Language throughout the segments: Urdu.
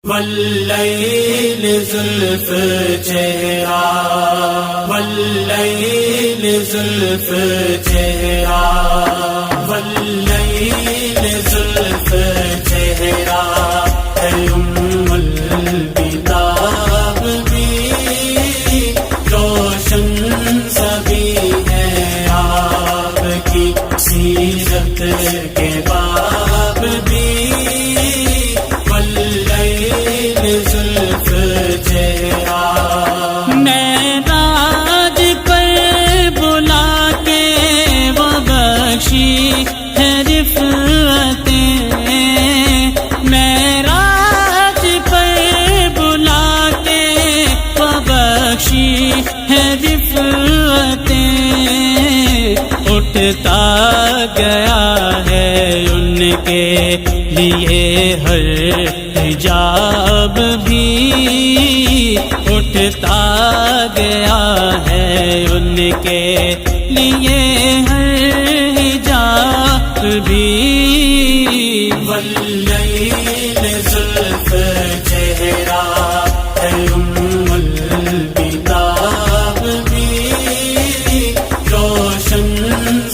واللیل زلف چہرہ، واللیل زلف چہرہ، واللیل زلف چہرہ، اے امول کتاب بھی روشن سبھی ہے آپ کی سیرت کے باب بھی، واللیل زلف چہرہ۔ معراج پر بلا کے وہ بخشی ہے رفعتیں، معراج پر بلا کے وہ بخشی ہے رفعتیں، اٹھتا گیا ہے ان کے لیے ہر حجاب بھی، اٹھتا گیا ہے ان کے لیے ہر حجاب بھی، واللیل زلف چہرہ، اے امول کتاب بھی روشن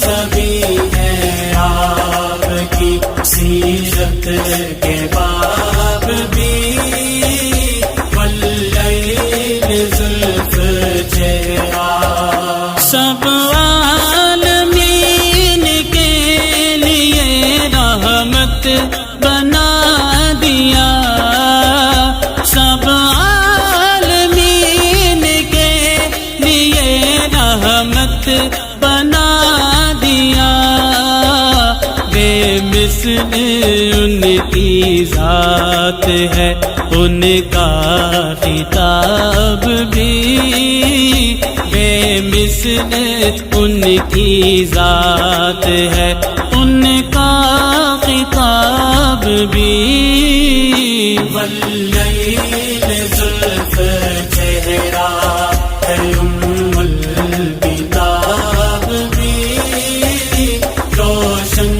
سبھی ہے آپ کی سیرت کے باب بھی، واللیل زلف چہرہ۔ سب عالمین کے لیے رحمت بنا دیا، سب عالمین کے لیے رحمت بنا دیا، بے مثل ان کی ذات ہے ان کا خطاب بھی، بے مثل ان کی ذات ہے ان کا خطاب بھی، واللیل زلف چہرہ، اے امول کتاب بھی روشن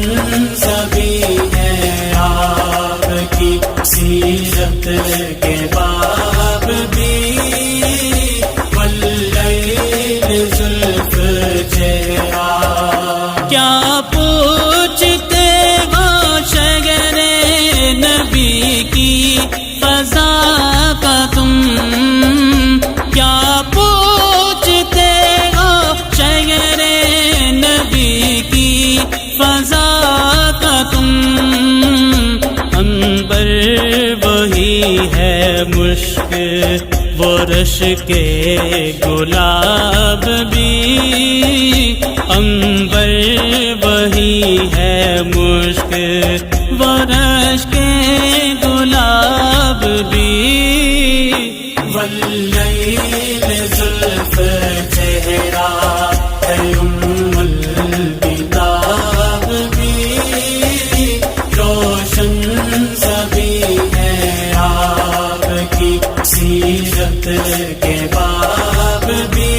سبھی ہے آپ کی سیرت کے باب بھی، واللیل زلف چہرہ۔ کیا پوچھتے ہو شگر نبی کی فضا کا تم، کیا پوچھتے ہو شگر نبی کی فضا کا تم، عنبر وہی ہے مشک وہ رش کے گلاب بھی، عنبر وہی ہے مشک وہ رش کے گلاب بھی، واللیل زلف چہرہ، اے امول کتاب بھی روشن سبھی ہے آپ کی سیرت کے باب بھی،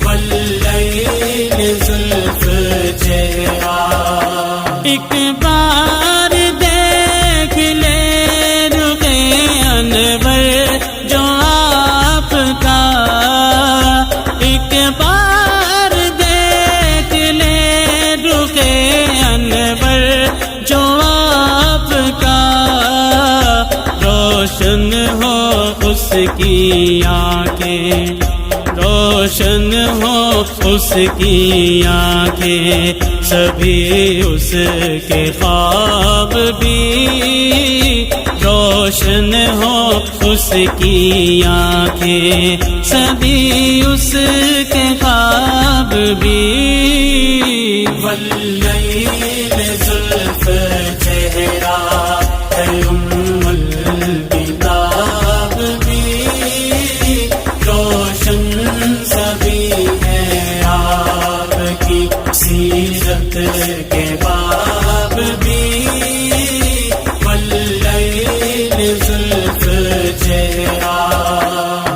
واللیل زلف چہرہ۔ ایک بار دیکھ لے رخ انور جو آپ کا، ایک بار دیکھ لے رخ انور جو آپ کا، روشن ہو اس کی آنکھیں، روشن ہو اس کی آنکھیں، سبھی اس کے خواب بھی، روشن ہو اس کی آنکھیں، سبھی اس کے خواب بھی، واللیل زلف چہرہ، اے امول کتاب بھی روشن سبھی ہے آپ کی سیرت کے باب بھی، واللیل زلف چہرہ۔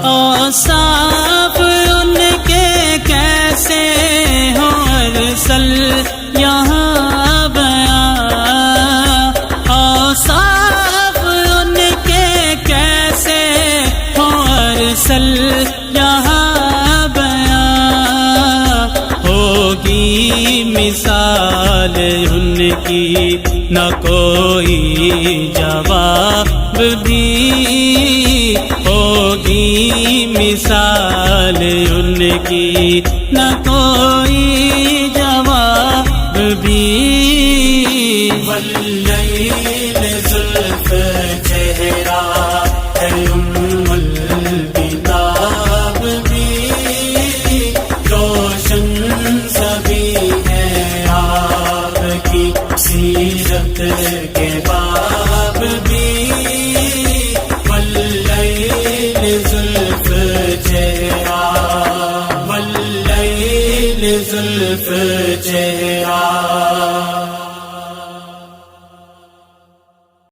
اوصاف ان کے کیسے ہوں ارسل یہاں اصل یہاں بیان ہوگی مثال ان کی نہ کوئی جواب بھی ہوگی مثال ان کی نہ کوئی جواب بھی واللیل زلف چہرہ ہے امول کتاب بھی روشن سبھی ہے آپ کی سیرت کے باب بھی واللیل زلف چہرہ واللیل زلف چہرہ